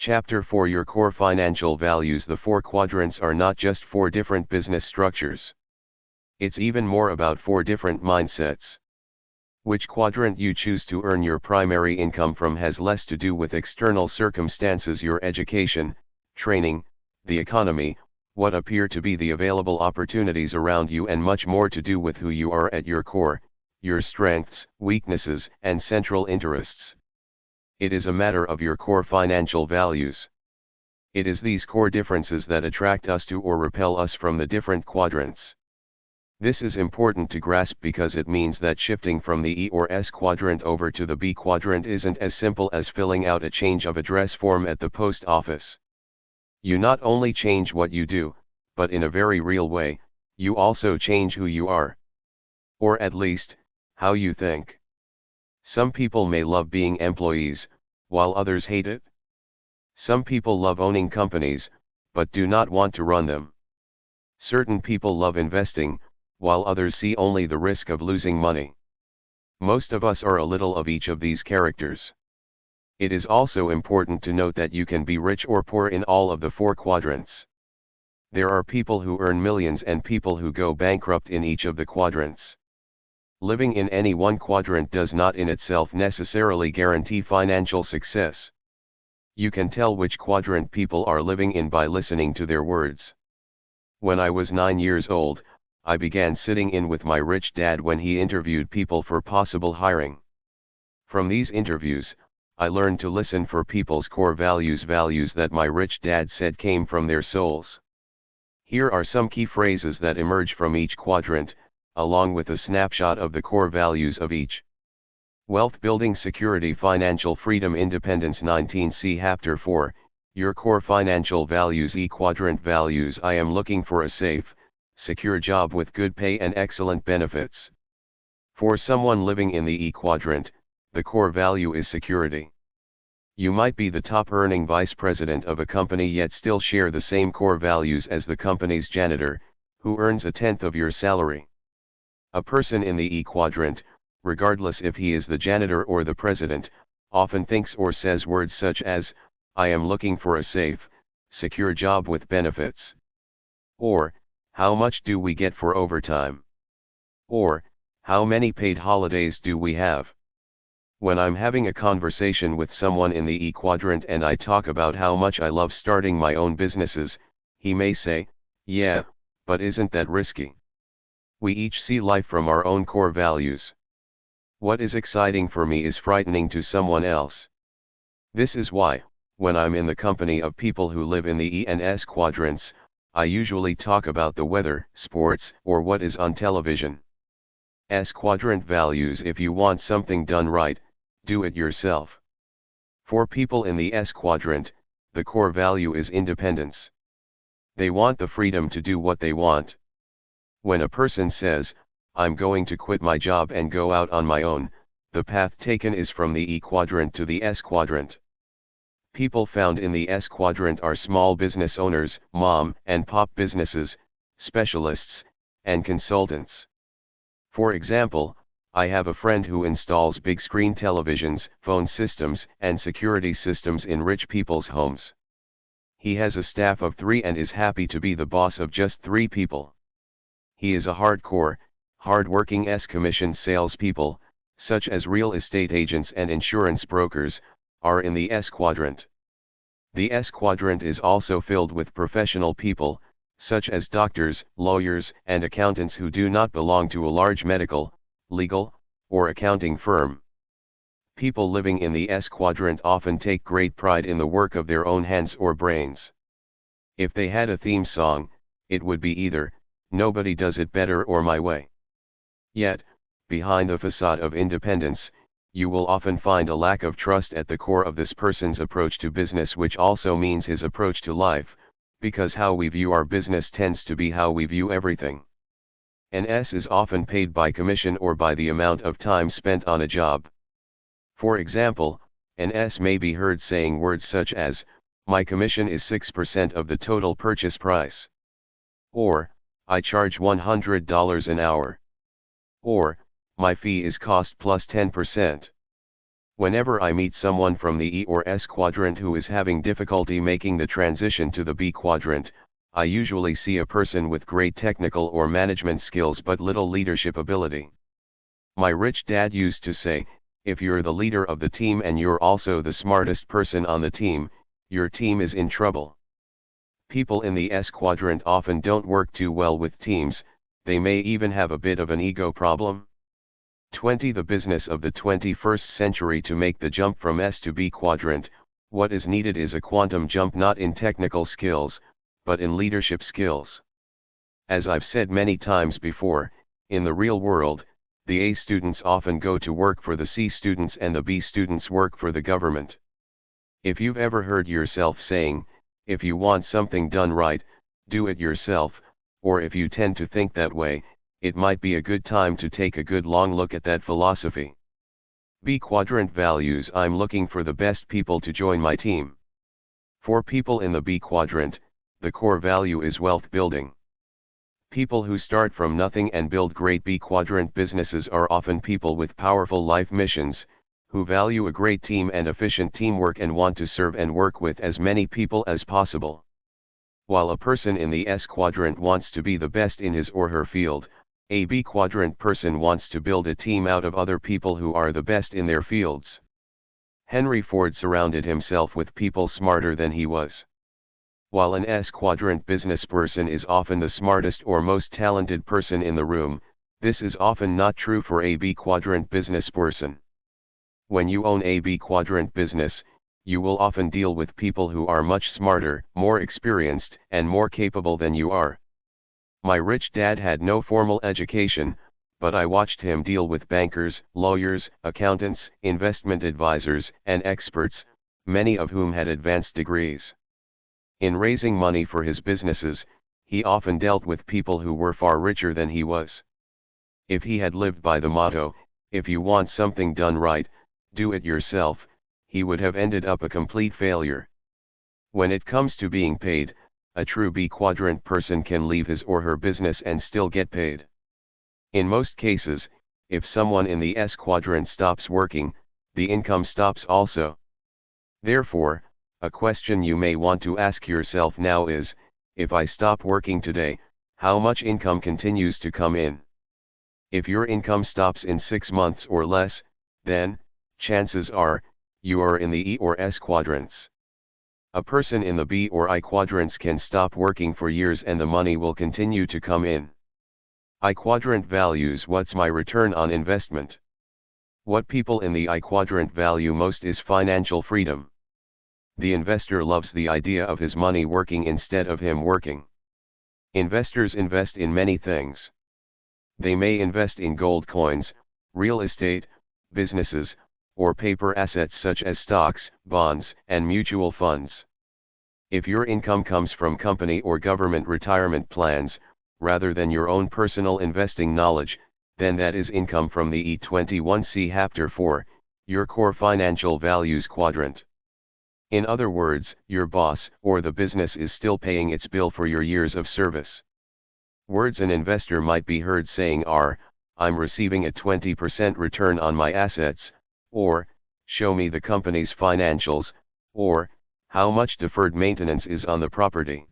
Chapter 4 Your Core Financial Values. The four quadrants are not just four different business structures. It's even more about four different mindsets. Which quadrant you choose to earn your primary income from has less to do with external circumstances, your education, training, the economy, what appear to be the available opportunities around you, and much more to do with who you are at your core, your strengths, weaknesses, and central interests. It is a matter of your core financial values. It is these core differences that attract us to or repel us from the different quadrants. This is important to grasp because it means that shifting from the E or S quadrant over to the B quadrant isn't as simple as filling out a change of address form at the post office. You not only change what you do, but in a very real way, you also change who you are. Or at least, how you think. Some people may love being employees, while others hate it. Some people love owning companies, but do not want to run them. Certain people love investing, while others see only the risk of losing money. Most of us are a little of each of these characters. It is also important to note that you can be rich or poor in all of the four quadrants. There are people who earn millions and people who go bankrupt in each of the quadrants. Living in any one quadrant does not in itself necessarily guarantee financial success. You can tell which quadrant people are living in by listening to their words. When I was 9 years old, I began sitting in with my rich dad when he interviewed people for possible hiring. From these interviews, I learned to listen for people's core values that my rich dad said came from their souls. Here are some key phrases that emerge from each quadrant, along with a snapshot of the core values of each. Wealth building, security, financial freedom, independence. 19 See Chapter 4, Your Core Financial Values. E quadrant values. I am looking for a safe, secure job with good pay and excellent benefits. For someone living in the E quadrant, the core value is security. You might be the top earning vice president of a company yet still share the same core values as the company's janitor, who earns a tenth of your salary. A person in the E quadrant, regardless if he is the janitor or the president, often thinks or says words such as, I am looking for a safe, secure job with benefits. Or, how much do we get for overtime? Or, how many paid holidays do we have? When I'm having a conversation with someone in the E quadrant and I talk about how much I love starting my own businesses, he may say, yeah, but isn't that risky? We each see life from our own core values. What is exciting for me is frightening to someone else. This is why, when I'm in the company of people who live in the E and S quadrants, I usually talk about the weather, sports, or what is on television. S quadrant values. If you want something done right, do it yourself. For people in the S quadrant, the core value is independence. They want the freedom to do what they want. When a person says, I'm going to quit my job and go out on my own, the path taken is from the E quadrant to the S quadrant. People found in the S quadrant are small business owners, mom and pop businesses, specialists, and consultants. For example, I have a friend who installs big screen televisions, phone systems, and security systems in rich people's homes. He has a staff of 3 and is happy to be the boss of just 3 people. He is a hardcore, hard-working commissioned salespeople, such as real estate agents and insurance brokers, are in the S quadrant. The S quadrant is also filled with professional people, such as doctors, lawyers, and accountants who do not belong to a large medical, legal, or accounting firm. People living in the S quadrant often take great pride in the work of their own hands or brains. If they had a theme song, it would be either, Nobody Does It Better or My Way. Yet, behind the facade of independence, you will often find a lack of trust at the core of this person's approach to business, which also means his approach to life, because how we view our business tends to be how we view everything. An S is often paid by commission or by the amount of time spent on a job. For example, an S may be heard saying words such as, my commission is 6% of the total purchase price. Or, I charge $100 an hour. Or, my fee is cost plus 10%. Whenever I meet someone from the E or S quadrant who is having difficulty making the transition to the B quadrant, I usually see a person with great technical or management skills but little leadership ability. My rich dad used to say, if you're the leader of the team and you're also the smartest person on the team, your team is in trouble. People in the S quadrant often don't work too well with teams, they may even have a bit of an ego problem. 20. The business of the 21st century. To make the jump from S to B quadrant, what is needed is a quantum jump, not in technical skills, but in leadership skills. As I've said many times before, in the real world, the A students often go to work for the C students and the B students work for the government. If you've ever heard yourself saying, if you want something done right, do it yourself, or if you tend to think that way, it might be a good time to take a good long look at that philosophy. B quadrant values. I'm looking for the best people to join my team. For people in the B quadrant, the core value is wealth building. People who start from nothing and build great B quadrant businesses are often people with powerful life missions, who value a great team and efficient teamwork and want to serve and work with as many people as possible. While a person in the S quadrant wants to be the best in his or her field, a B quadrant person wants to build a team out of other people who are the best in their fields. Henry Ford surrounded himself with people smarter than he was. While an S quadrant businessperson is often the smartest or most talented person in the room, this is often not true for a B quadrant businessperson. When you own a B quadrant business, you will often deal with people who are much smarter, more experienced, and more capable than you are. My rich dad had no formal education, but I watched him deal with bankers, lawyers, accountants, investment advisors, and experts, many of whom had advanced degrees. In raising money for his businesses, he often dealt with people who were far richer than he was. If he had lived by the motto, if you want something done right, do it yourself, he would have ended up a complete failure. When it comes to being paid, a true B quadrant person can leave his or her business and still get paid. In most cases, if someone in the S quadrant stops working, the income stops also. Therefore, a question you may want to ask yourself now is, if I stop working today, how much income continues to come in? If your income stops in 6 months or less, then, chances are, you are in the E or S quadrants. A person in the B or I quadrants can stop working for years and the money will continue to come in. I quadrant values. What's my return on investment? What people in the I quadrant value most is financial freedom. The investor loves the idea of his money working instead of him working. Investors invest in many things. They may invest in gold coins, real estate, businesses, or paper assets such as stocks, bonds, and mutual funds. If your income comes from company or government retirement plans, rather than your own personal investing knowledge, then that is income from the E21C Chapter 4, your core financial values quadrant. In other words, your boss or the business is still paying its bill for your years of service. Words an investor might be heard saying are, I'm receiving a 20% return on my assets, or, show me the company's financials, or, how much deferred maintenance is on the property.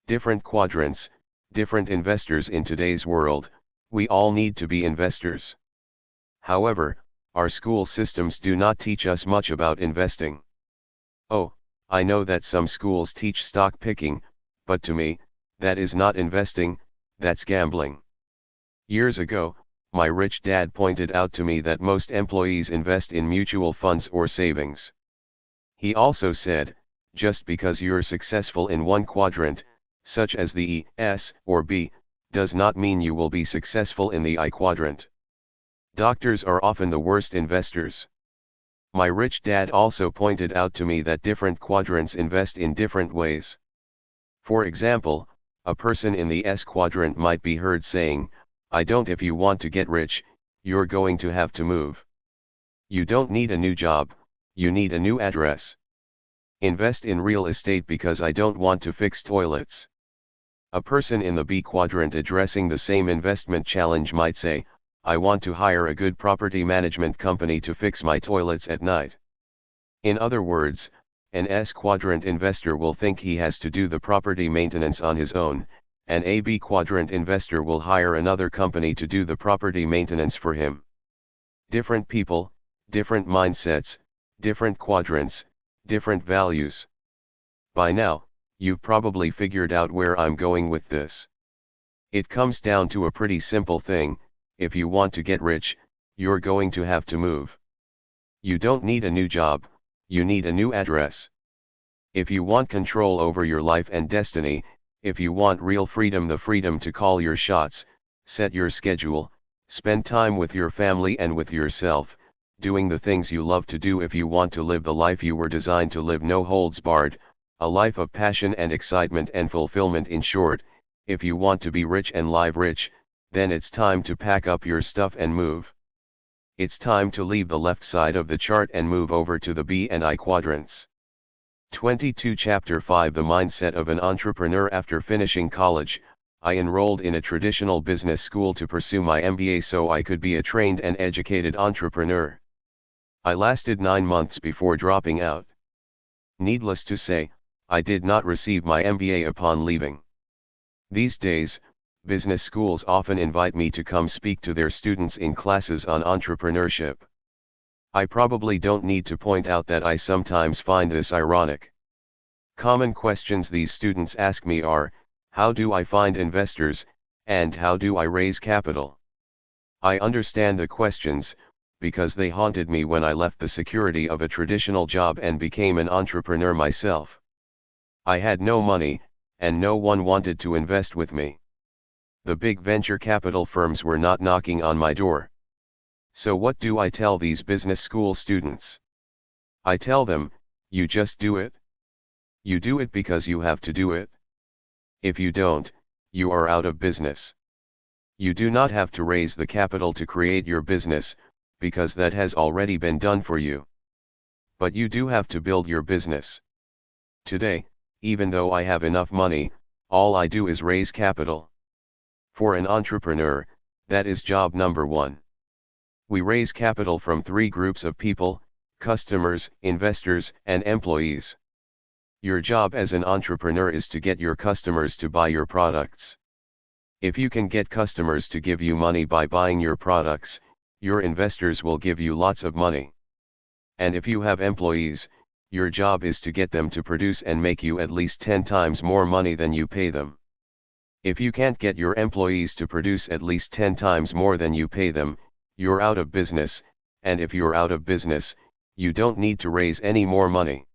Different quadrants, different investors in today's world, we all need to be investors. However, our school systems do not teach us much about investing. Oh, I know that some schools teach stock picking, but to me, that is not investing, that's gambling. Years ago, my rich dad pointed out to me that most employees invest in mutual funds or savings. He also said, just because you're successful in one quadrant, such as the E, S, or B, does not mean you will be successful in the I quadrant. Doctors are often the worst investors. My rich dad also pointed out to me that different quadrants invest in different ways. For example, a person in the S quadrant might be heard saying, I don't. If you want to get rich, you're going to have to move. You don't need a new job, you need a new address. Invest in real estate because I don't want to fix toilets. A person in the B quadrant addressing the same investment challenge might say, I want to hire a good property management company to fix my toilets at night. In other words, an S-quadrant investor will think he has to do the property maintenance on his own, an AB quadrant investor will hire another company to do the property maintenance for him. Different people, different mindsets, different quadrants, different values. By now, you've probably figured out where I'm going with this. It comes down to a pretty simple thing: if you want to get rich, you're going to have to move. You don't need a new job, you need a new address. If you want control over your life and destiny, if you want real freedom, the freedom to call your shots, set your schedule, spend time with your family and with yourself, doing the things you love to do, if you want to live the life you were designed to live, no holds barred, a life of passion and excitement and fulfillment, in short, if you want to be rich and live rich, then it's time to pack up your stuff and move. It's time to leave the left side of the chart and move over to the B and I quadrants. 22 Chapter 5 The Mindset of an Entrepreneur. After finishing college, I enrolled in a traditional business school to pursue my MBA so I could be a trained and educated entrepreneur. I lasted 9 months before dropping out. Needless to say, I did not receive my MBA upon leaving. These days, business schools often invite me to come speak to their students in classes on entrepreneurship. I probably don't need to point out that I sometimes find this ironic. Common questions these students ask me are, how do I find investors, and how do I raise capital? I understand the questions, because they haunted me when I left the security of a traditional job and became an entrepreneur myself. I had no money, and no one wanted to invest with me. The big venture capital firms were not knocking on my door. So what do I tell these business school students? I tell them, you just do it. You do it because you have to do it. If you don't, you are out of business. You do not have to raise the capital to create your business, because that has already been done for you. But you do have to build your business. Today, even though I have enough money, all I do is raise capital. For an entrepreneur, that is job number one. We raise capital from 3 groups of people: customers, investors, and employees. Your job as an entrepreneur is to get your customers to buy your products. If you can get customers to give you money by buying your products, your investors will give you lots of money. And if you have employees, your job is to get them to produce and make you at least 10 times more money than you pay them. If you can't get your employees to produce at least 10 times more than you pay them, you're out of business, and if you're out of business, you don't need to raise any more money.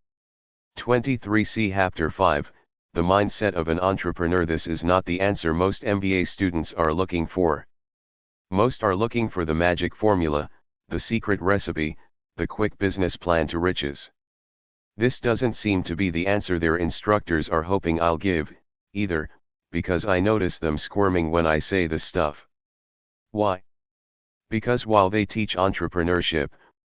23 See Chapter 5, The Mindset of an Entrepreneur. This is not the answer most MBA students are looking for. Most are looking for the magic formula, the secret recipe, the quick business plan to riches. This doesn't seem to be the answer their instructors are hoping I'll give, either, because I notice them squirming when I say this stuff. Why? Because while they teach entrepreneurship,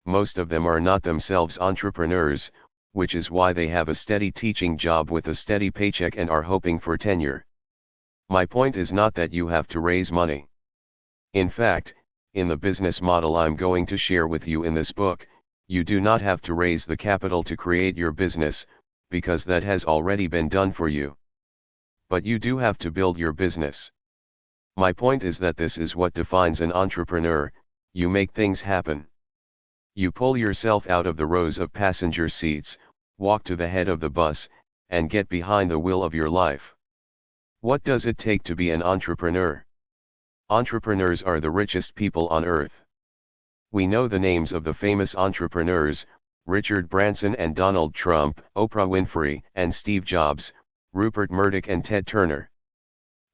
most of them are not themselves entrepreneurs, which is why they have a steady teaching job with a steady paycheck and are hoping for tenure. My point is not that you have to raise money. In fact, in the business model I'm going to share with you in this book, you do not have to raise the capital to create your business, because that has already been done for you. But you do have to build your business. My point is that this is what defines an entrepreneur: you make things happen. You pull yourself out of the rows of passenger seats, walk to the head of the bus, and get behind the wheel of your life. What does it take to be an entrepreneur? Entrepreneurs are the richest people on earth. We know the names of the famous entrepreneurs: Richard Branson and Donald Trump, Oprah Winfrey and Steve Jobs, Rupert Murdoch and Ted Turner.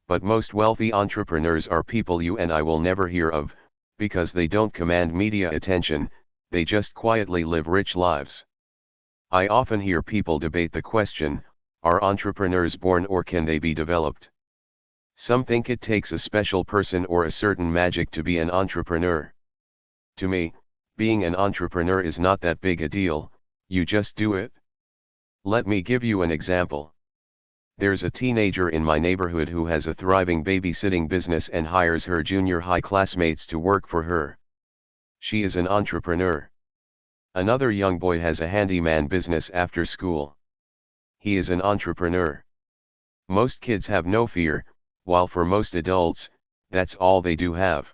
But most wealthy entrepreneurs are people you and I will never hear of, because they don't command media attention, they just quietly live rich lives. I often hear people debate the question, are entrepreneurs born or can they be developed? Some think it takes a special person or a certain magic to be an entrepreneur. To me, being an entrepreneur is not that big a deal, you just do it. Let me give you an example. There's a teenager in my neighborhood who has a thriving babysitting business and hires her junior high classmates to work for her. She is an entrepreneur. Another young boy has a handyman business after school. He is an entrepreneur. Most kids have no fear, while for most adults, that's all they do have.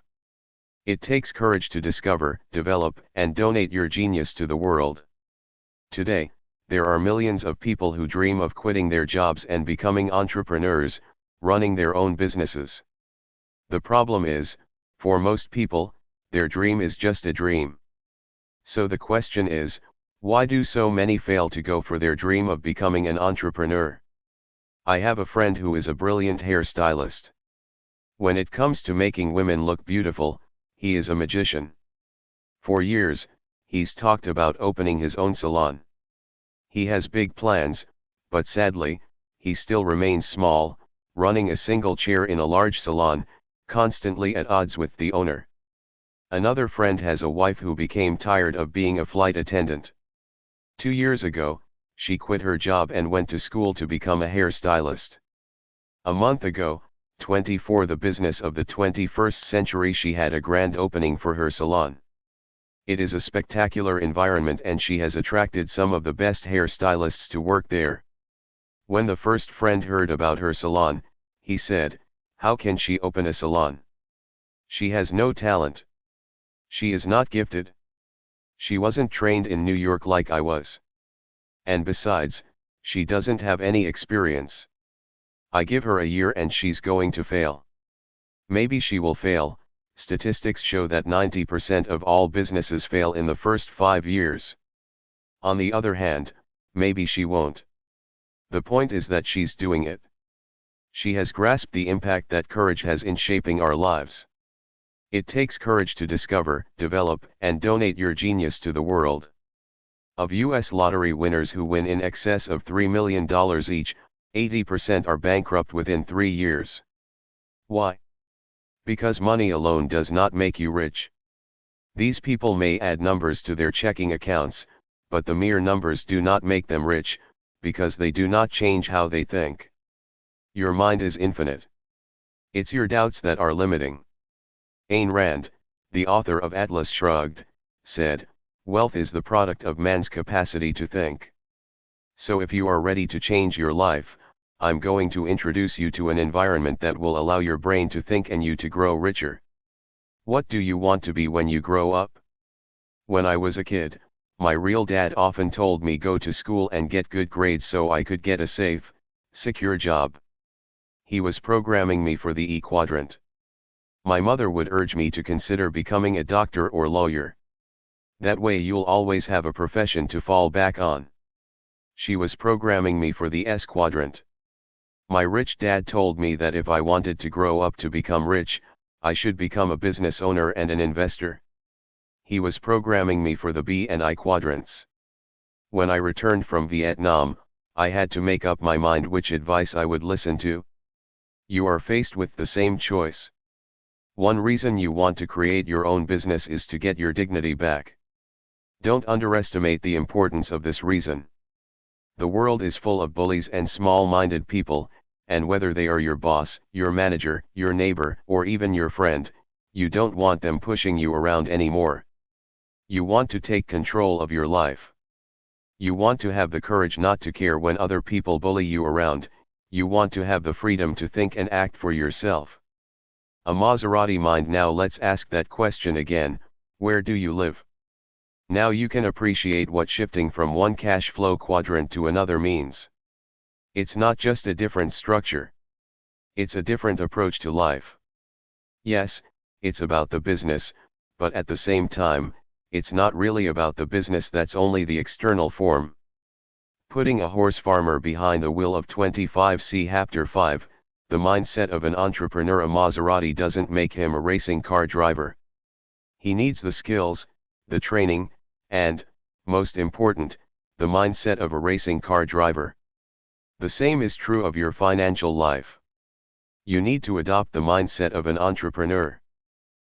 It takes courage to discover, develop, and donate your genius to the world. Today, there are millions of people who dream of quitting their jobs and becoming entrepreneurs, running their own businesses. The problem is, for most people, their dream is just a dream. So the question is, why do so many fail to go for their dream of becoming an entrepreneur? I have a friend who is a brilliant hairstylist. When it comes to making women look beautiful, he is a magician. For years, he's talked about opening his own salon. He has big plans, but sadly, he still remains small, running a single chair in a large salon, constantly at odds with the owner. Another friend has a wife who became tired of being a flight attendant. 2 years ago, she quit her job and went to school to become a hairstylist. A month ago, 24, the business of the 21st century, she had a grand opening for her salon. It is a spectacular environment and she has attracted some of the best hairstylists to work there. When the first friend heard about her salon, he said, "How can she open a salon? She has no talent. She is not gifted. She wasn't trained in New York like I was. And besides, she doesn't have any experience. I give her a year and she's going to fail." Maybe she will fail. Statistics show that 90% of all businesses fail in the first 5 years. On the other hand, maybe she won't. The point is that she's doing it. She has grasped the impact that courage has in shaping our lives. It takes courage to discover, develop, and donate your genius to the world. Of US lottery winners who win in excess of $3 million each, 80% are bankrupt within 3 years. Why? Because money alone does not make you rich. These people may add numbers to their checking accounts, but the mere numbers do not make them rich, because they do not change how they think. Your mind is infinite. It's your doubts that are limiting. Ayn Rand, the author of Atlas Shrugged, said, "Wealth is the product of man's capacity to think." So if you are ready to change your life, I'm going to introduce you to an environment that will allow your brain to think and you to grow richer. What do you want to be when you grow up? When I was a kid, my real dad often told me go to school and get good grades so I could get a safe, secure job. He was programming me for the E quadrant. My mother would urge me to consider becoming a doctor or lawyer. That way you'll always have a profession to fall back on. She was programming me for the S quadrant. My rich dad told me that if I wanted to grow up to become rich, I should become a business owner and an investor. He was programming me for the B and I quadrants. When I returned from Vietnam, I had to make up my mind which advice I would listen to. You are faced with the same choice. One reason you want to create your own business is to get your dignity back. Don't underestimate the importance of this reason. The world is full of bullies and small-minded people, and whether they are your boss, your manager, your neighbor, or even your friend, you don't want them pushing you around anymore. You want to take control of your life. You want to have the courage not to care when other people bully you around. You want to have the freedom to think and act for yourself. A Maserati mind. Now let's ask that question again, where do you live? Now you can appreciate what shifting from one cash flow quadrant to another means. It's not just a different structure. It's a different approach to life. Yes, it's about the business, but at the same time, it's not really about the business. That's only the external form. Putting a horse farmer behind the wheel of 25C Chapter 5, the mindset of an entrepreneur. A Maserati doesn't make him a racing car driver. He needs the skills, the training, and, most important, the mindset of a racing car driver. The same is true of your financial life. You need to adopt the mindset of an entrepreneur.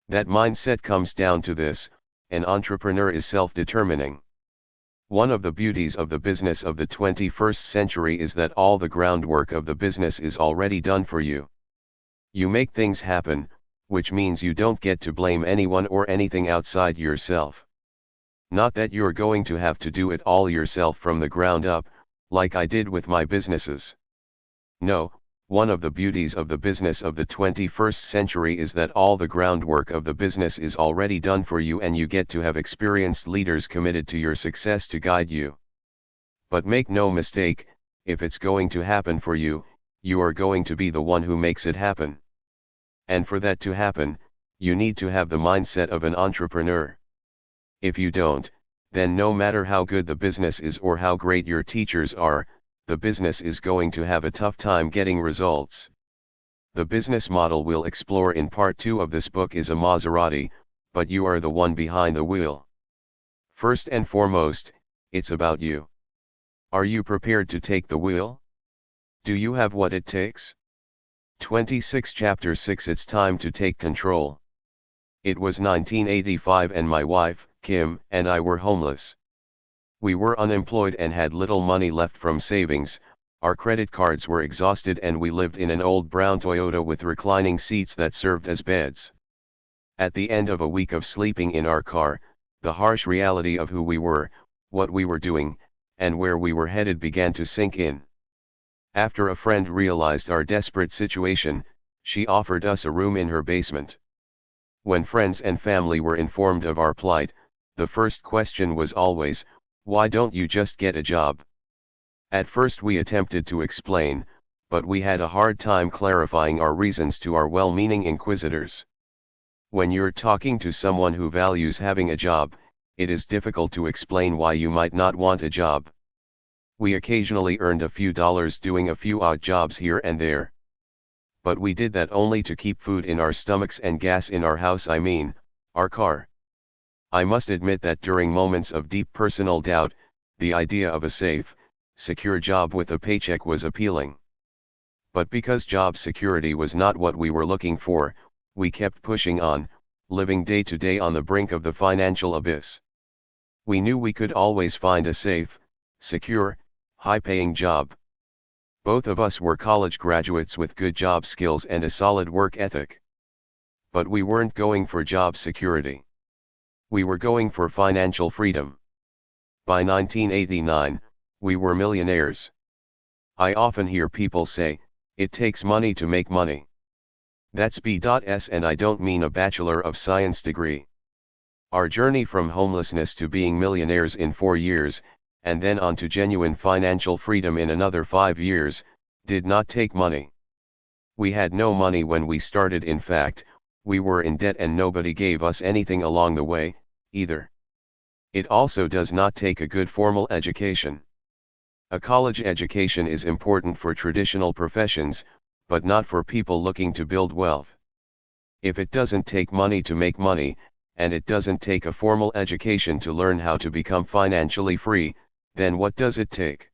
That mindset comes down to this: an entrepreneur is self-determining. One of the beauties of the business of the 21st century is that all the groundwork of the business is already done for you. You make things happen, which means you don't get to blame anyone or anything outside yourself. Not that you're going to have to do it all yourself from the ground up, like I did with my businesses. No, one of the beauties of the business of the 21st century is that all the groundwork of the business is already done for you and you get to have experienced leaders committed to your success to guide you. But make no mistake, if it's going to happen for you, you are going to be the one who makes it happen. And for that to happen, you need to have the mindset of an entrepreneur. If you don't, then no matter how good the business is or how great your teachers are, the business is going to have a tough time getting results. The business model we'll explore in part 2 of this book is a Maserati, but you are the one behind the wheel. First and foremost, it's about you. Are you prepared to take the wheel? Do you have what it takes? 26 Chapter 6 It's time to take control. It was 1985 and my wife, Kim, and I were homeless. We were unemployed and had little money left from savings, our credit cards were exhausted and we lived in an old brown Toyota with reclining seats that served as beds. At the end of a week of sleeping in our car, the harsh reality of who we were, what we were doing, and where we were headed began to sink in. After a friend realized our desperate situation, she offered us a room in her basement. When friends and family were informed of our plight, the first question was always, "Why don't you just get a job?" At first we attempted to explain, but we had a hard time clarifying our reasons to our well-meaning inquisitors. When you're talking to someone who values having a job, it is difficult to explain why you might not want a job. We occasionally earned a few dollars doing a few odd jobs here and there. But we did that only to keep food in our stomachs and gas in our house, our car. I must admit that during moments of deep personal doubt, the idea of a safe, secure job with a paycheck was appealing. But because job security was not what we were looking for, we kept pushing on, living day to day on the brink of the financial abyss. We knew we could always find a safe, secure, high-paying job. Both of us were college graduates with good job skills and a solid work ethic. But we weren't going for job security. We were going for financial freedom. By 1989, we were millionaires. I often hear people say, "It takes money to make money." That's BS, and I don't mean a Bachelor of Science degree. Our journey from homelessness to being millionaires in 4 years, and then on to genuine financial freedom in another 5 years, did not take money. We had no money when we started. In fact, we were in debt and nobody gave us anything along the way, either. It also does not take a good formal education. A college education is important for traditional professions, but not for people looking to build wealth. If it doesn't take money to make money, and it doesn't take a formal education to learn how to become financially free, then what does it take?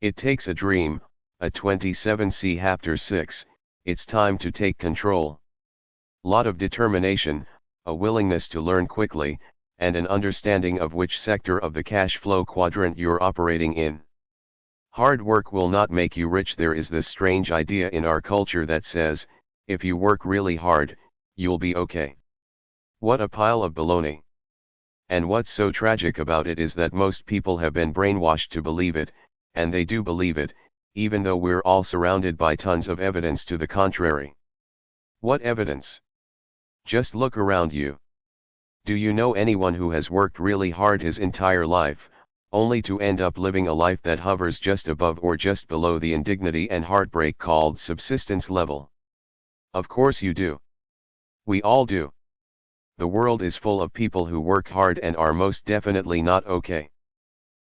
It takes a dream, a 27C Chapter 6, it's time to take control. Lot of determination, a willingness to learn quickly, and an understanding of which sector of the cash flow quadrant you're operating in. Hard work will not make you rich. There is this strange idea in our culture that says, if you work really hard, you'll be okay. What a pile of baloney. And what's so tragic about it is that most people have been brainwashed to believe it, and they do believe it, even though we're all surrounded by tons of evidence to the contrary. What evidence? Just look around you. Do you know anyone who has worked really hard his entire life, only to end up living a life that hovers just above or just below the indignity and heartbreak called subsistence level? Of course you do. We all do. The world is full of people who work hard and are most definitely not okay.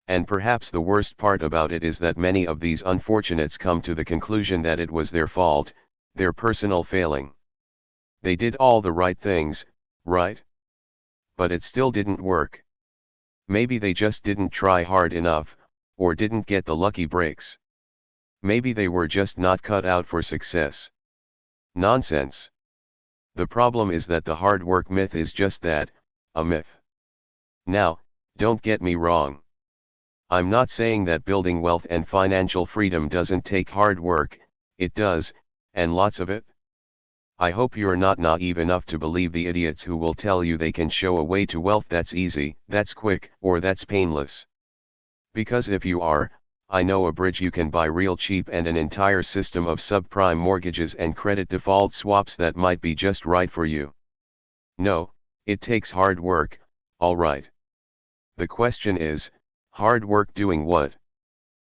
And perhaps the worst part about it is that many of these unfortunates come to the conclusion that it was their fault, their personal failing. They did all the right things, right? But it still didn't work. Maybe they just didn't try hard enough, or didn't get the lucky breaks. Maybe they were just not cut out for success. Nonsense. The problem is that the hard work myth is just that, a myth. Now, don't get me wrong. I'm not saying that building wealth and financial freedom doesn't take hard work, it does, and lots of it. I hope you're not naive enough to believe the idiots who will tell you they can show a way to wealth that's easy, that's quick, or that's painless. Because if you are, I know a bridge you can buy real cheap and an entire system of subprime mortgages and credit default swaps that might be just right for you. No, it takes hard work, alright. The question is, hard work doing what?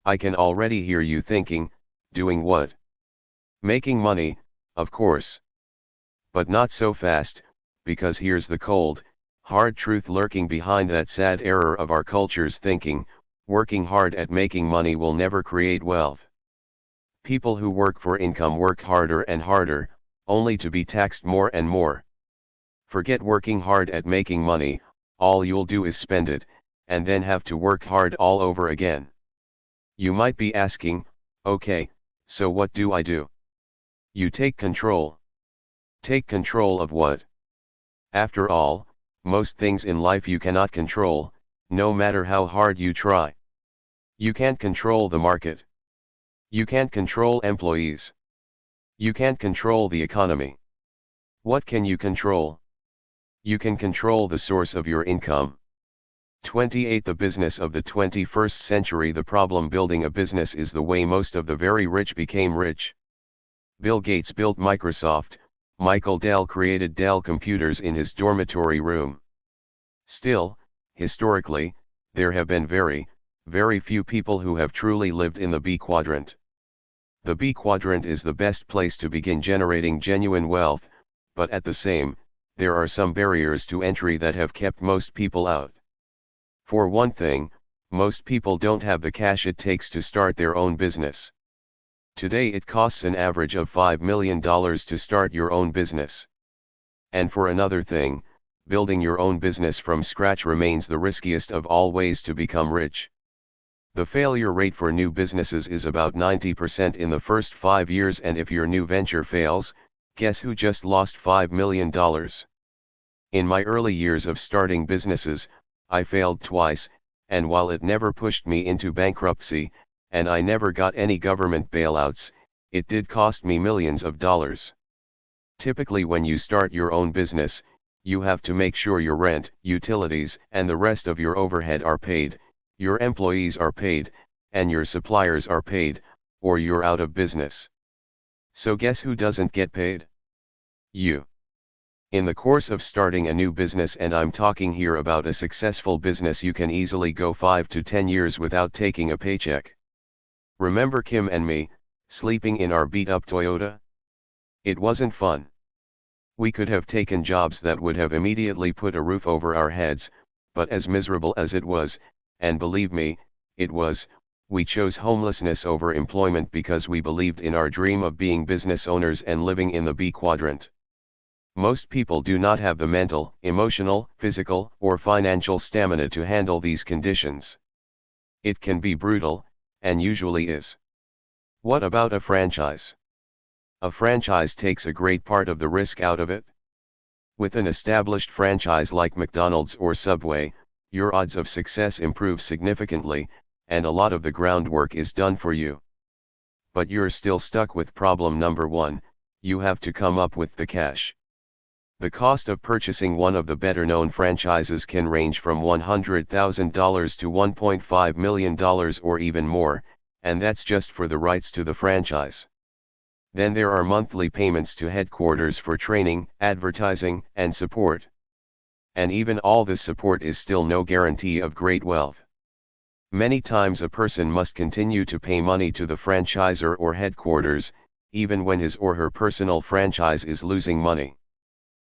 I can already hear you thinking, doing what? Making money, of course. But not so fast, because here's the cold, hard truth lurking behind that sad error of our culture's thinking: working hard at making money will never create wealth. People who work for income work harder and harder, only to be taxed more and more. Forget working hard at making money, all you'll do is spend it, and then have to work hard all over again. You might be asking, okay, so what do I do? You take control. Take control of what? After all, most things in life you cannot control, no matter how hard you try. You can't control the market. You can't control employees. You can't control the economy. What can you control? You can control the source of your income. 28. The business of the 21st century. The problem: building a business is the way most of the very rich became rich. Bill Gates built Microsoft, Michael Dell created Dell computers in his dormitory room. Still, historically, there have been very, very few people who have truly lived in the B quadrant. The B quadrant is the best place to begin generating genuine wealth, but at the same, there are some barriers to entry that have kept most people out. For one thing, most people don't have the cash it takes to start their own business. Today it costs an average of $5 million to start your own business. And for another thing, building your own business from scratch remains the riskiest of all ways to become rich. The failure rate for new businesses is about 90% in the first 5 years, and if your new venture fails, guess who just lost $5 million? In my early years of starting businesses, I failed twice, and while it never pushed me into bankruptcy, and I never got any government bailouts, it did cost me millions of dollars. Typically when you start your own business, you have to make sure your rent, utilities, and the rest of your overhead are paid, your employees are paid, and your suppliers are paid, or you're out of business. So guess who doesn't get paid? You. In the course of starting a new business, and I'm talking here about a successful business, you can easily go 5 to 10 years without taking a paycheck. Remember Kim and me, sleeping in our beat-up Toyota? It wasn't fun. We could have taken jobs that would have immediately put a roof over our heads, but as miserable as it was, and believe me, it was, we chose homelessness over employment because we believed in our dream of being business owners and living in the B quadrant. Most people do not have the mental, emotional, physical, or financial stamina to handle these conditions. It can be brutal, and usually is. What about a franchise? A franchise takes a great part of the risk out of it. With an established franchise like McDonald's or Subway, your odds of success improve significantly, and a lot of the groundwork is done for you. But you're still stuck with problem number 1, you have to come up with the cash. The cost of purchasing one of the better-known franchises can range from $100,000 to $1.5 million or even more, and that's just for the rights to the franchise. Then there are monthly payments to headquarters for training, advertising, and support. And even all this support is still no guarantee of great wealth. Many times a person must continue to pay money to the franchisor or headquarters, even when his or her personal franchise is losing money.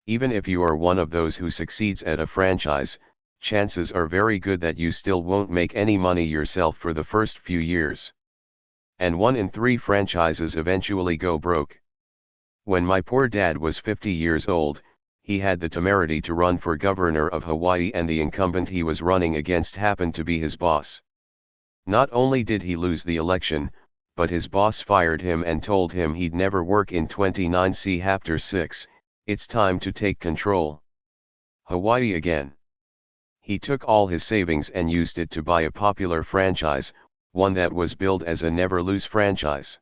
Even if you are one of those who succeeds at a franchise, chances are very good that you still won't make any money yourself for the first few years. And 1 in 3 franchises eventually go broke. When my poor dad was 50 years old, he had the temerity to run for governor of Hawaii, and the incumbent he was running against happened to be his boss. Not only did he lose the election, but his boss fired him and told him he'd never work in 29C Chapter 6, it's time to take control. Hawaii again. He took all his savings and used it to buy a popular franchise, one that was billed as a never-lose franchise.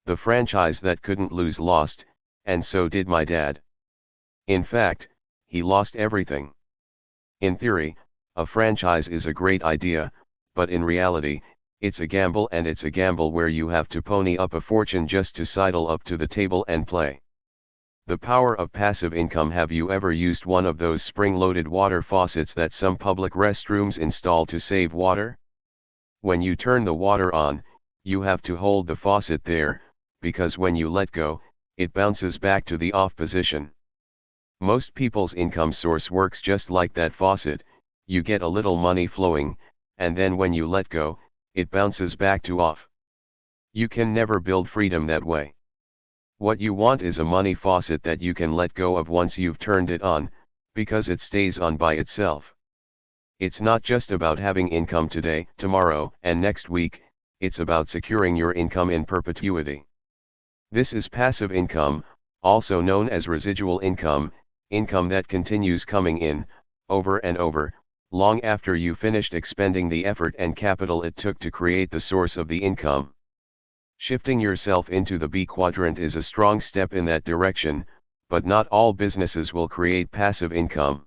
The franchise that couldn't lose lost, and so did my dad. In fact, he lost everything. In theory, a franchise is a great idea, but in reality, it's a gamble, and it's a gamble where you have to pony up a fortune just to sidle up to the table and play. The power of passive income. Have you ever used one of those spring-loaded water faucets that some public restrooms install to save water? When you turn the water on, you have to hold the faucet there, because when you let go, it bounces back to the off position. Most people's income source works just like that faucet. You get a little money flowing, and then when you let go, it bounces back to off. You can never build freedom that way. What you want is a money faucet that you can let go of once you've turned it on, because it stays on by itself. It's not just about having income today, tomorrow, and next week, it's about securing your income in perpetuity. This is passive income, also known as residual income, income that continues coming in, over and over, long after you finished expending the effort and capital it took to create the source of the income. Shifting yourself into the B quadrant is a strong step in that direction, but not all businesses will create passive income.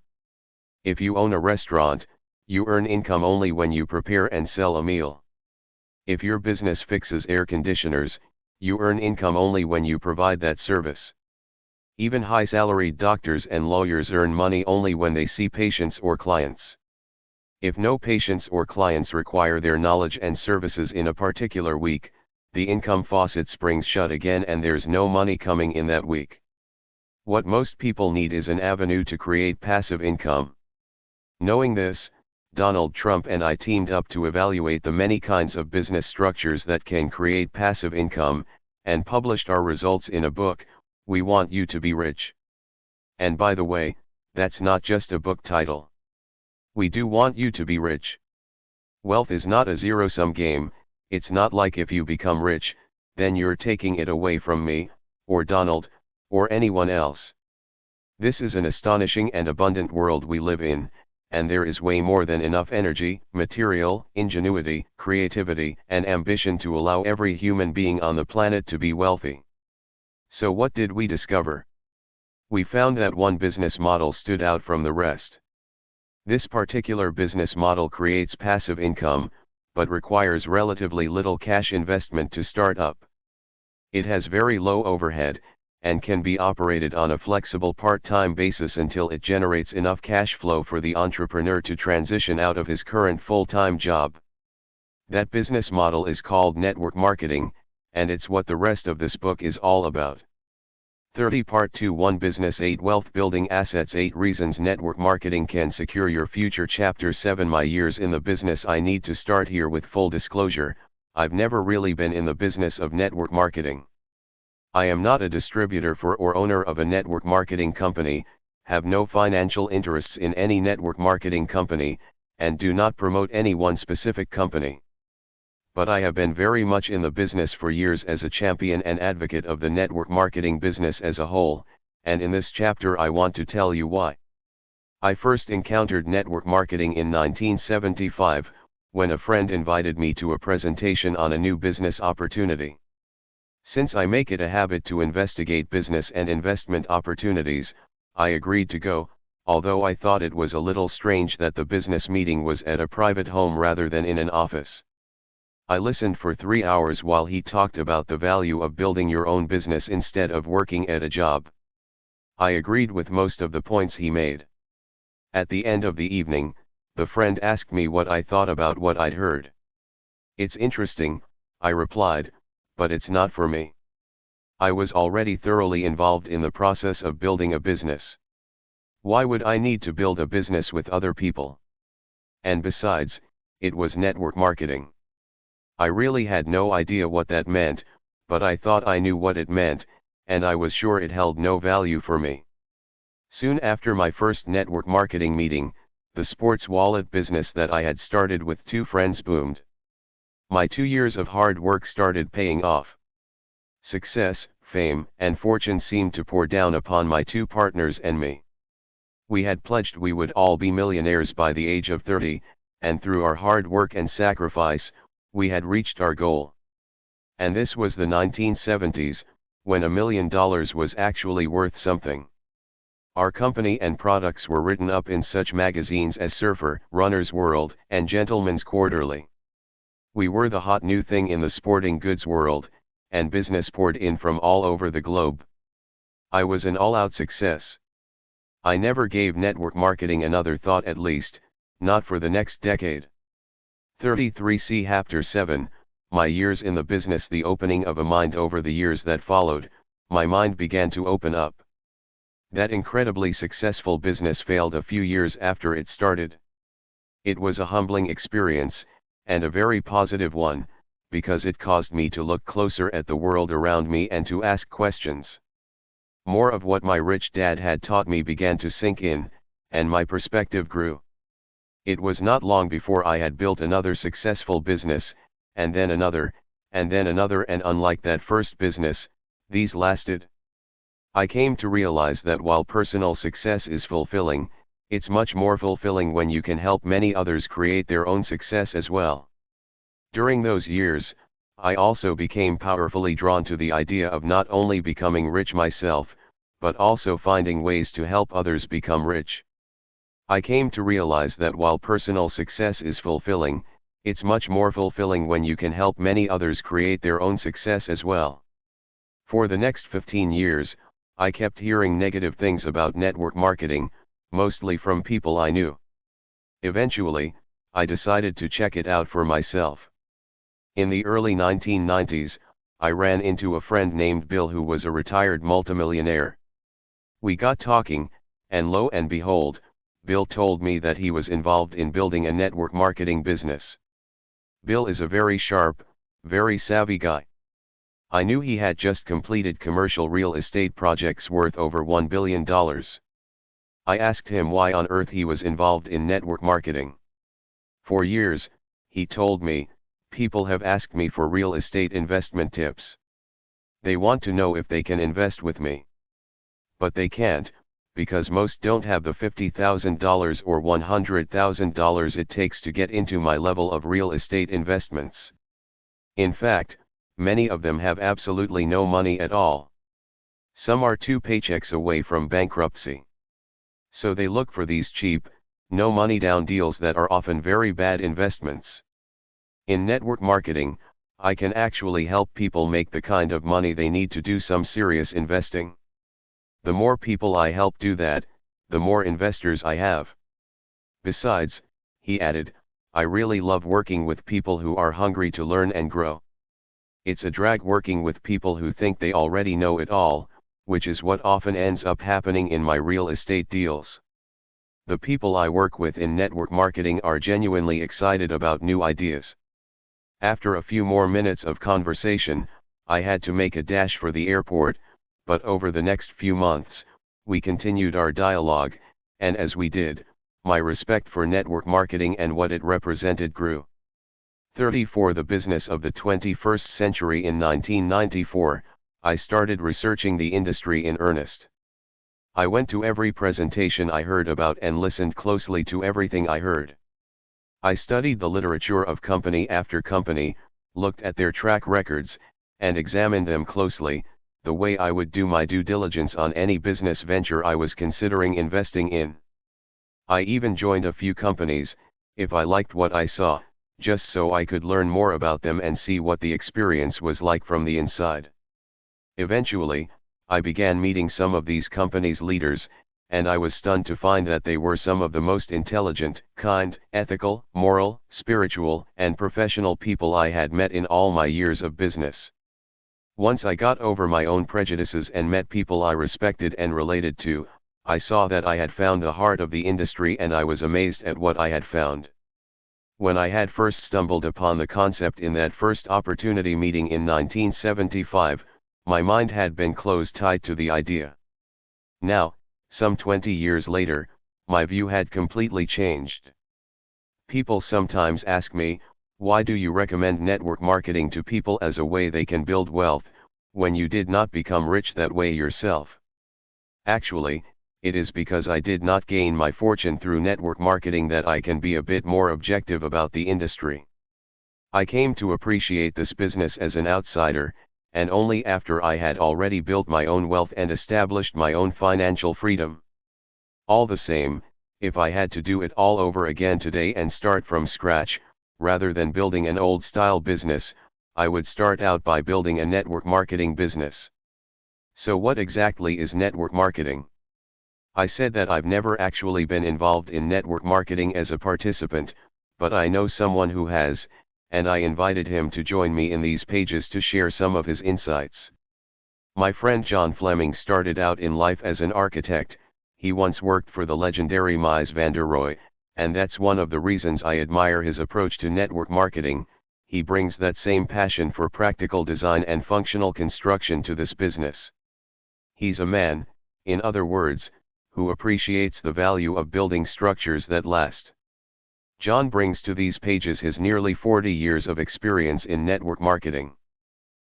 If you own a restaurant, you earn income only when you prepare and sell a meal. If your business fixes air conditioners, you earn income only when you provide that service. Even high-salaried doctors and lawyers earn money only when they see patients or clients. If no patients or clients require their knowledge and services in a particular week, the income faucet springs shut again and there's no money coming in that week. What most people need is an avenue to create passive income. Knowing this, Donald Trump and I teamed up to evaluate the many kinds of business structures that can create passive income, and published our results in a book, We Want You to Be Rich. And by the way, that's not just a book title. We do want you to be rich. Wealth is not a zero-sum game. It's not like if you become rich, then you're taking it away from me, or Donald, or anyone else. This is an astonishing and abundant world we live in, and there is way more than enough energy, material, ingenuity, creativity, and ambition to allow every human being on the planet to be wealthy. So what did we discover? We found that one business model stood out from the rest. This particular business model creates passive income, but requires relatively little cash investment to start up. It has very low overhead, and can be operated on a flexible part-time basis until it generates enough cash flow for the entrepreneur to transition out of his current full-time job. That business model is called network marketing, and it's what the rest of this book is all about. 30 Part 2 1 Business 8 Wealth Building Assets 8 Reasons Network Marketing Can Secure Your Future Chapter 7 My years in the business. I need to start here with full disclosure, I've never really been in the business of network marketing. I am not a distributor for or owner of a network marketing company, have no financial interests in any network marketing company, and do not promote any one specific company. But I have been very much in the business for years as a champion and advocate of the network marketing business as a whole, and in this chapter I want to tell you why. I first encountered network marketing in 1975, when a friend invited me to a presentation on a new business opportunity. Since I make it a habit to investigate business and investment opportunities, I agreed to go, although I thought it was a little strange that the business meeting was at a private home rather than in an office. I listened for 3 hours while he talked about the value of building your own business instead of working at a job. I agreed with most of the points he made. At the end of the evening, the friend asked me what I thought about what I'd heard. "It's interesting," I replied, "but it's not for me. I was already thoroughly involved in the process of building a business. Why would I need to build a business with other people? And besides, it was network marketing. I really had no idea what that meant, but I thought I knew what it meant, and I was sure it held no value for me." Soon after my first network marketing meeting, the sports wallet business that I had started with 2 friends boomed. My 2 years of hard work started paying off. Success, fame, and fortune seemed to pour down upon my 2 partners and me. We had pledged we would all be millionaires by the age of 30, and through our hard work and sacrifice, we had reached our goal. And this was the 1970s, when $1 million was actually worth something. Our company and products were written up in such magazines as Surfer, Runner's World, and Gentleman's Quarterly. We were the hot new thing in the sporting goods world, and business poured in from all over the globe. I was an all-out success. I never gave network marketing another thought, at least, not for the next decade. 33C Chapter 7, My years in the business. The opening of a mind. Over the years that followed, my mind began to open up. That incredibly successful business failed a few years after it started. It was a humbling experience, and a very positive one, because it caused me to look closer at the world around me and to ask questions. More of what my rich dad had taught me began to sink in, and my perspective grew. It was not long before I had built another successful business, and then another, and unlike that first business, these lasted. I came to realize that while personal success is fulfilling, it's much more fulfilling when you can help many others create their own success as well. During those years, I also became powerfully drawn to the idea of not only becoming rich myself, but also finding ways to help others become rich. I came to realize that while personal success is fulfilling, it's much more fulfilling when you can help many others create their own success as well. For the next 15 years, I kept hearing negative things about network marketing, mostly from people I knew. Eventually, I decided to check it out for myself. In the early 1990s, I ran into a friend named Bill who was a retired multimillionaire. We got talking, and lo and behold, Bill told me that he was involved in building a network marketing business. Bill is a very sharp, very savvy guy. I knew he had just completed commercial real estate projects worth over $1 billion. I asked him why on earth he was involved in network marketing. For years, he told me, people have asked me for real estate investment tips. They want to know if they can invest with me. But they can't, because most don't have the $50,000 or $100,000 it takes to get into my level of real estate investments. In fact, many of them have absolutely no money at all. Some are 2 paychecks away from bankruptcy. So they look for these cheap, no money down deals that are often very bad investments. In network marketing, I can actually help people make the kind of money they need to do some serious investing. The more people I help do that, the more investors I have. Besides, he added, I really love working with people who are hungry to learn and grow. It's a drag working with people who think they already know it all, which is what often ends up happening in my real estate deals. The people I work with in network marketing are genuinely excited about new ideas. After a few more minutes of conversation, I had to make a dash for the airport, but over the next few months, we continued our dialogue, and as we did, my respect for network marketing and what it represented grew. 34 The business of the 21st century. In 1994, I started researching the industry in earnest. I went to every presentation I heard about and listened closely to everything I heard. I studied the literature of company after company, looked at their track records, and examined them closely, the way I would do my due diligence on any business venture I was considering investing in. I even joined a few companies, if I liked what I saw, just so I could learn more about them and see what the experience was like from the inside. Eventually, I began meeting some of these companies' leaders, and I was stunned to find that they were some of the most intelligent, kind, ethical, moral, spiritual, and professional people I had met in all my years of business. Once I got over my own prejudices and met people I respected and related to, I saw that I had found the heart of the industry, and I was amazed at what I had found. When I had first stumbled upon the concept in that first opportunity meeting in 1975, my mind had been closed tight to the idea. Now, some 20 years later, my view had completely changed. People sometimes ask me, why do you recommend network marketing to people as a way they can build wealth, when you did not become rich that way yourself? Actually, it is because I did not gain my fortune through network marketing that I can be a bit more objective about the industry. I came to appreciate this business as an outsider, and only after I had already built my own wealth and established my own financial freedom. All the same, if I had to do it all over again today and start from scratch, rather than building an old-style business, I would start out by building a network marketing business. So what exactly is network marketing? I said that I've never actually been involved in network marketing as a participant, but I know someone who has, and I invited him to join me in these pages to share some of his insights. My friend John Fleming started out in life as an architect. He once worked for the legendary Mies van der Rohe, and that's one of the reasons I admire his approach to network marketing. He brings that same passion for practical design and functional construction to this business. He's a man, in other words, who appreciates the value of building structures that last. John brings to these pages his nearly 40 years of experience in network marketing.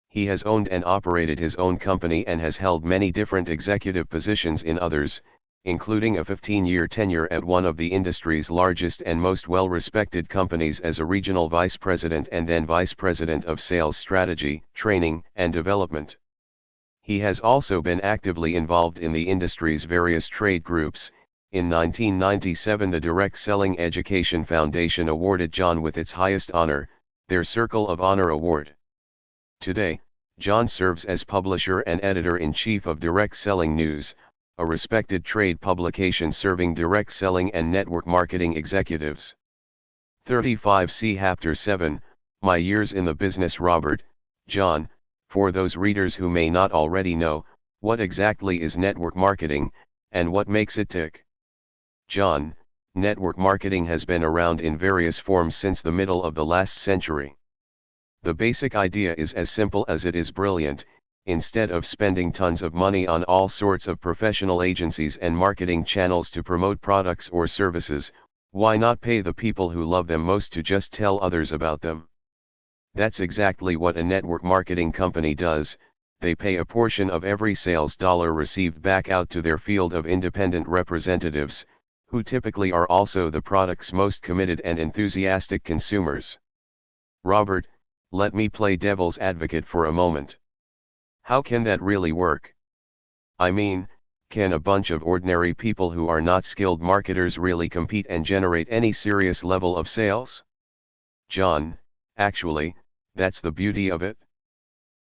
He has owned and operated his own company and has held many different executive positions in others, including a 15-year tenure at one of the industry's largest and most well-respected companies as a regional vice president and then vice president of sales strategy, training, and development. He has also been actively involved in the industry's various trade groups. In 1997, the Direct Selling Education Foundation awarded John with its highest honor, their Circle of Honor Award. Today, John serves as publisher and editor-in-chief of Direct Selling News, a respected trade publication serving direct selling and network marketing executives. 35 See Chapter 7, My Years in the Business. Robert, John, for those readers who may not already know, what exactly is network marketing, and what makes it tick? John, network marketing has been around in various forms since the middle of the last century. The basic idea is as simple as it is brilliant. Instead of spending tons of money on all sorts of professional agencies and marketing channels to promote products or services, why not pay the people who love them most to just tell others about them? That's exactly what a network marketing company does. They pay a portion of every sales dollar received back out to their field of independent representatives, who typically are also the product's most committed and enthusiastic consumers. Robert, let me play devil's advocate for a moment. How can that really work? I mean, can a bunch of ordinary people who are not skilled marketers really compete and generate any serious level of sales? John, actually, that's the beauty of it.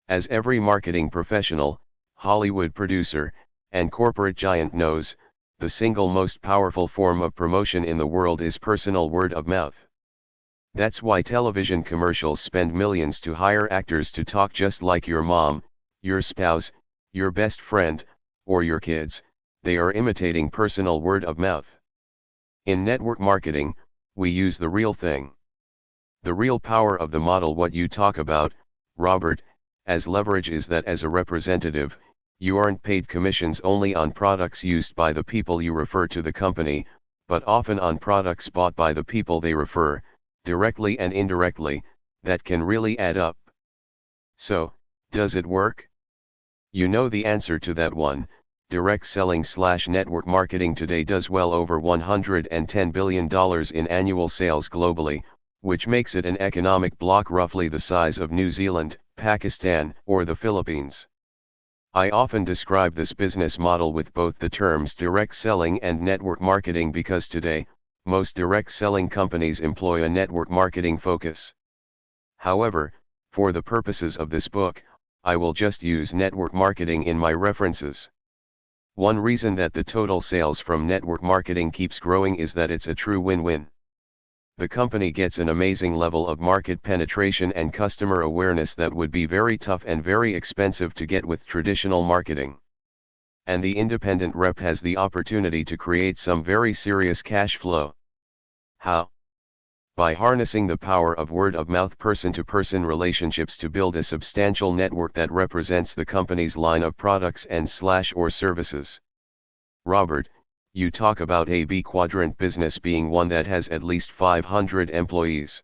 As every marketing professional, Hollywood producer, and corporate giant knows, the single most powerful form of promotion in the world is personal word of mouth. That's why television commercials spend millions to hire actors to talk just like your mom, your spouse, your best friend, or your kids. They are imitating personal word of mouth. In network marketing, we use the real thing. The real power of the model what you talk about, Robert, as leverage is that as a representative, you aren't paid commissions only on products used by the people you refer to the company, but often on products bought by the people they refer, directly and indirectly, that can really add up. So, does it work? You know the answer to that one. Direct selling/network marketing today does well over $110 billion in annual sales globally, which makes it an economic bloc roughly the size of New Zealand, Pakistan, or the Philippines. I often describe this business model with both the terms direct selling and network marketing because today, most direct selling companies employ a network marketing focus. However, for the purposes of this book, I will just use network marketing in my references. One reason that the total sales from network marketing keeps growing is that it's a true win-win. The company gets an amazing level of market penetration and customer awareness that would be very tough and very expensive to get with traditional marketing. And the independent rep has the opportunity to create some very serious cash flow. How? By harnessing the power of word-of-mouth person-to-person relationships to build a substantial network that represents the company's line of products and/or services. Robert, you talk about a B quadrant business being one that has at least 500 employees.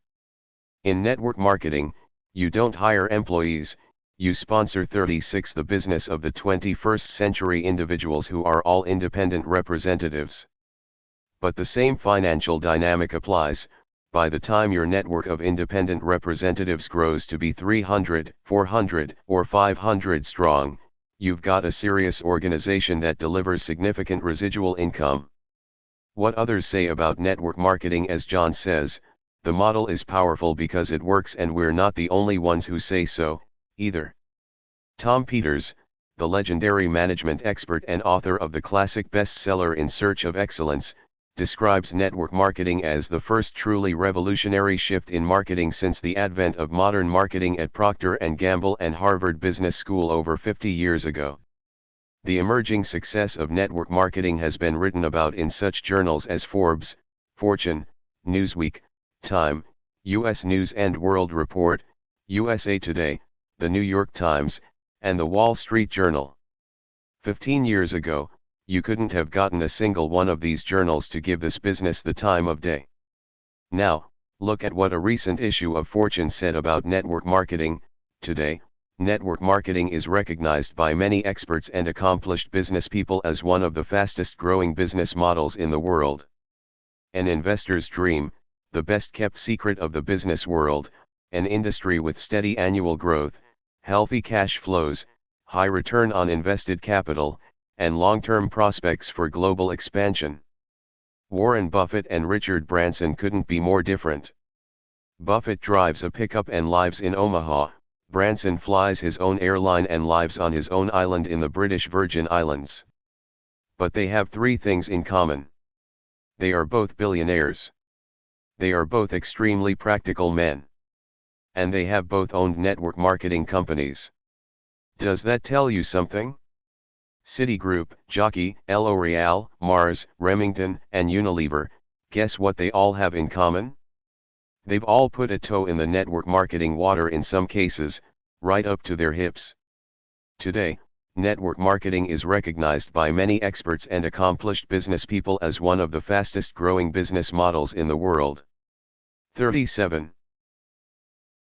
In network marketing, you don't hire employees, You sponsor 36 the business of the 21st century individuals who are all independent representatives. But the same financial dynamic applies. By the time your network of independent representatives grows to be 300, 400, or 500 strong, you've got a serious organization that delivers significant residual income. What others say about network marketing, as John says, the model is powerful because it works, and we're not the only ones who say so, either. Tom Peters, the legendary management expert and author of the classic bestseller In Search of Excellence, describes network marketing as the first truly revolutionary shift in marketing since the advent of modern marketing at Procter & Gamble and Harvard Business School over 50 years ago. The emerging success of network marketing has been written about in such journals as Forbes, Fortune, Newsweek, Time, U.S. News and World Report, USA Today, The New York Times, and The Wall Street Journal. 15 years ago, you couldn't have gotten a single one of these journals to give this business the time of day. Now, look at what a recent issue of Fortune said about network marketing. Today, network marketing is recognized by many experts and accomplished business people as one of the fastest growing business models in the world. An investor's dream, the best kept secret of the business world, an industry with steady annual growth, healthy cash flows, high return on invested capital, and long-term prospects for global expansion. Warren Buffett and Richard Branson couldn't be more different. Buffett drives a pickup and lives in Omaha. Branson flies his own airline and lives on his own island in the British Virgin Islands. But they have three things in common. They are both billionaires. They are both extremely practical men. And they have both owned network marketing companies. Does that tell you something? Citigroup, Jockey, L'Oreal, Mars, Remington, and Unilever, guess what they all have in common? They've all put a toe in the network marketing water in some cases, right up to their hips. Today, network marketing is recognized by many experts and accomplished business people as one of the fastest growing business models in the world. 37.